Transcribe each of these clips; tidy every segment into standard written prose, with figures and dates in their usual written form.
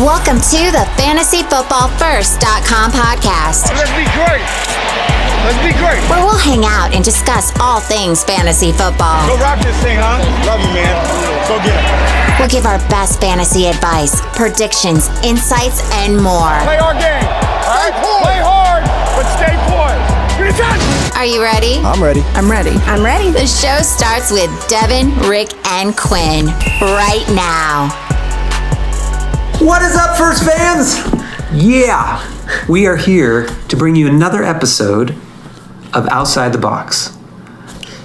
Welcome to the FantasyFootballFirst.com podcast. Let's be great. Let's be great. Where we'll hang out and discuss all things fantasy football. Go rock this thing, huh? Love you, man. Go get it. We'll give our best fantasy advice, predictions, insights, and more. Play our game. All right? Play hard, but stay poised. Are you ready? I'm ready. I'm ready. I'm ready. The show starts with Devin, Rick, and Quinn right now. What is up, First fans? Yeah, we are here to bring you another episode of Outside the Box.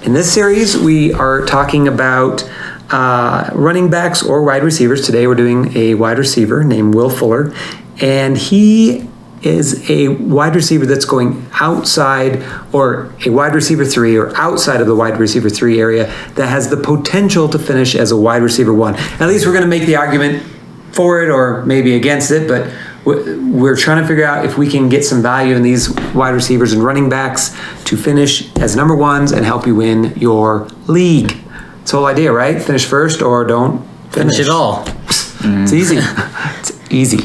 In this series, we are talking about running backs or wide receivers. Today, we're doing a wide receiver named Will Fuller, and he is a wide receiver that's going outside, or a wide receiver 3 or outside of the wide receiver 3 area that has the potential to finish as a wide receiver 1. At least we're going to make the argument for it or maybe against it, but we're trying to figure out if we can get some value in these wide receivers and running backs to finish as number ones and help you win your league. It's the whole idea, right? Finish first or don't finish it all. It's easy. It's easy.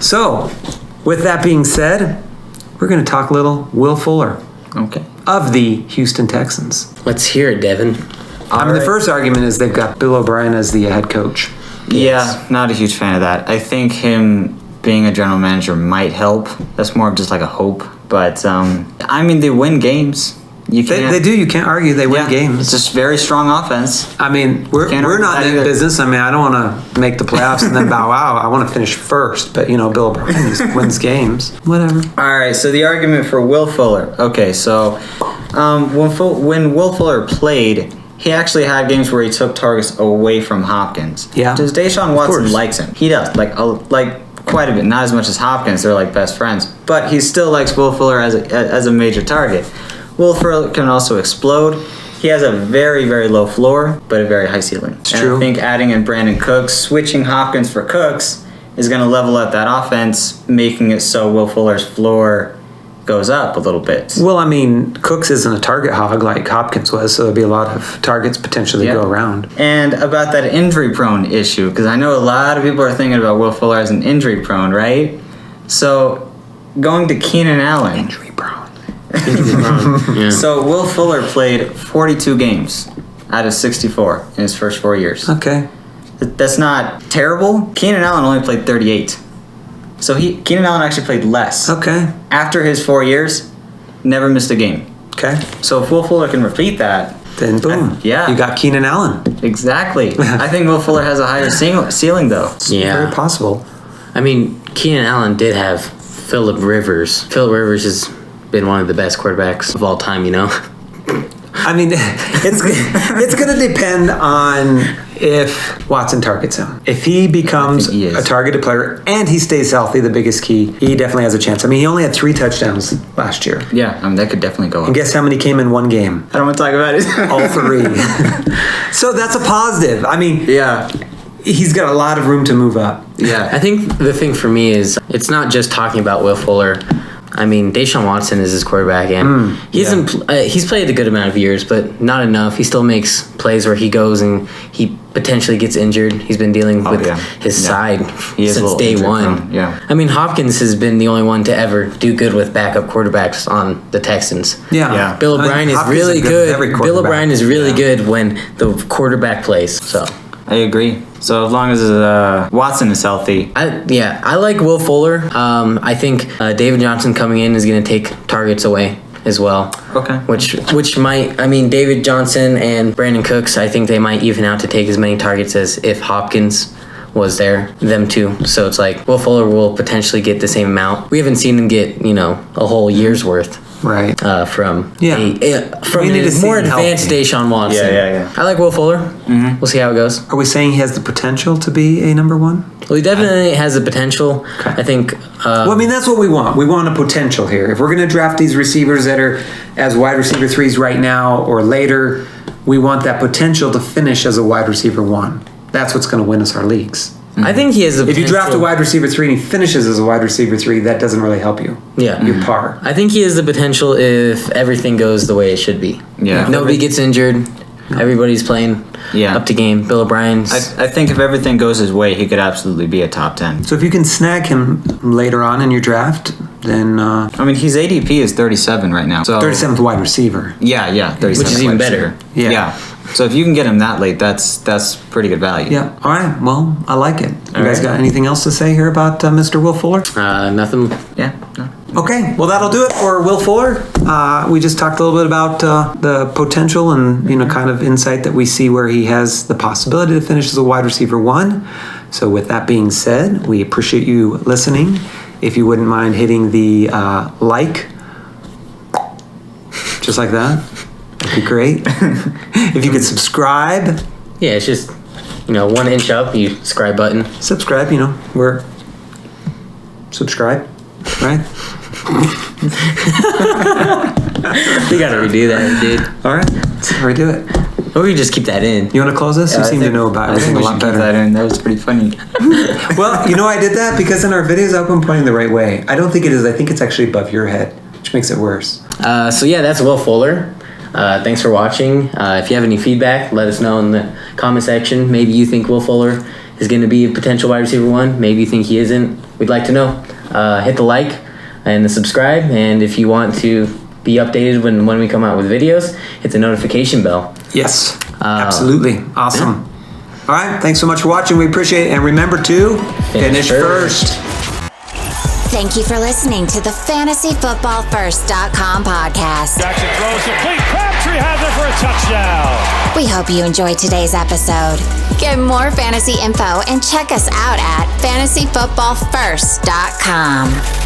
So, with that being said, we're going to talk a little Will Fuller. Okay. Of the Houston Texans. Let's hear it, Devin. The first argument is they've got Bill O'Brien as the head coach. Yeah, not a huge fan of that. I think him being a general manager might help. That's more of just like a hope. But, I mean, they win games. They do. You can't argue they win games. It's just very strong offense. I mean, we're not in that business. I mean, I don't want to make the playoffs and then bow out. I want to finish first. But, Bill O'Brien just wins games. Whatever. All right, so the argument for Will Fuller. Okay, so when Will Fuller played, he actually had games where he took targets away from Hopkins. Yeah. Because Deshaun Watson likes him. He does. Like quite a bit. Not as much as Hopkins. They're like best friends. But he still likes Will Fuller as a major target. Will Fuller can also explode. He has a very, very low floor, but a very high ceiling. It's true. I think adding in Brandon Cooks, switching Hopkins for Cooks, is going to level up that offense, making it so Will Fuller's floor goes up a little bit. Well, I mean, Cooks isn't a target hog like Hopkins was, so there'll be a lot of targets potentially go around. And about that injury-prone issue, because I know a lot of people are thinking about Will Fuller as an injury-prone, right? So, going to Keenan Allen. Injury-prone. Yeah. So, Will Fuller played 42 games out of 64 in his first 4 years. Okay. That's not terrible. Keenan Allen only played 38. So Keenan Allen actually played less. Okay. After his 4 years, never missed a game. Okay. So if Will Fuller can repeat that, then boom. You got Keenan Allen. Exactly. I think Will Fuller has a higher ceiling, though. It's very possible. I mean, Keenan Allen did have Phillip Rivers. Phillip Rivers has been one of the best quarterbacks of all time, I mean, it's going to depend on if Watson targets him. If he becomes a targeted player and he stays healthy, the biggest key, he definitely has a chance. I mean, he only had 3 touchdowns last year. Yeah, that could definitely go up. And guess how many came in one game? I don't want to talk about it. All 3. So that's a positive. I mean, he's got a lot of room to move up. Yeah. I think the thing for me is it's not just talking about Will Fuller. I mean, Deshaun Watson is his quarterback, and he's played a good amount of years, but not enough. He still makes plays where he goes and he potentially gets injured. He's been dealing with his side since day one. Yeah. I mean, Hopkins has been the only one to ever do good with backup quarterbacks on the Texans. Yeah. Bill O'Brien is really good. Bill O'Brien is really good when the quarterback plays. So I agree. So as long as Watson is healthy. I like Will Fuller. I think David Johnson coming in is going to take targets away as well. Okay. Which might, I mean, David Johnson and Brandon Cooks, I think they might even out to take as many targets as if Hopkins was there, them two. So it's like Will Fuller will potentially get the same amount. We haven't seen him get, a whole year's worth. Right. From a more advanced Deshaun Watson. Yeah. I like Will Fuller. Mm-hmm. We'll see how it goes. Are we saying he has the potential to be a number 1? Well, he definitely has the potential. Okay. I think. Well, I mean, that's what we want. We want a potential here. If we're going to draft these receivers that are as wide receiver 3s right now or later, we want that potential to finish as a wide receiver 1. That's what's going to win us our leagues. I think he has the potential. If you draft a wide receiver 3 and he finishes as a wide receiver 3, that doesn't really help you. Yeah. You're par. I think he has the potential if everything goes the way it should be. Yeah. If nobody gets injured. Everybody's playing up to game. Bill O'Brien's. I think if everything goes his way, he could absolutely be a top 10. So if you can snag him later on in your draft, then I mean, his ADP is 37 right now. So 37th wide receiver. Yeah, 37th. Which is even wide better. receiver. Yeah. So if you can get him that late, that's pretty good value. Yeah. All right. Well, I like it. You guys right. got anything else to say here about Mr. Will Fuller? Nothing. Yeah. No. Okay, well that'll do it for Will Fuller. We just talked a little bit about the potential and kind of insight that we see where he has the possibility to finish as a wide receiver 1. So with that being said, we appreciate you listening. If you wouldn't mind hitting the like, just like that, that'd be great. If you could subscribe. Yeah, it's just 1 inch up. You subscribe button. Subscribe. We're subscribe, right? You gotta redo that, dude. All right, let's redo it. Or we just keep that in. You want to close this? You seem to know about everything a lot better. That was pretty funny. Well, I did that because in our videos I hope I'm pointing the right way. I don't think it is. I think it's actually above your head, which makes it worse. So yeah, that's Will Fuller. Thanks for watching. If you have any feedback, let us know in the comment section. Maybe you think Will Fuller is going to be a potential wide receiver 1. Maybe you think he isn't. We'd like to know. Hit the like and the subscribe. And if you want to be updated when we come out with videos, hit the notification bell. Yes, absolutely. Awesome. Yeah. All right, thanks so much for watching. We appreciate it. And remember to finish first. Thank you for listening to the FantasyFootballFirst.com podcast. Jackson throws complete. Crabtree has it for a touchdown. We hope you enjoyed today's episode. Get more fantasy info and check us out at FantasyFootballFirst.com.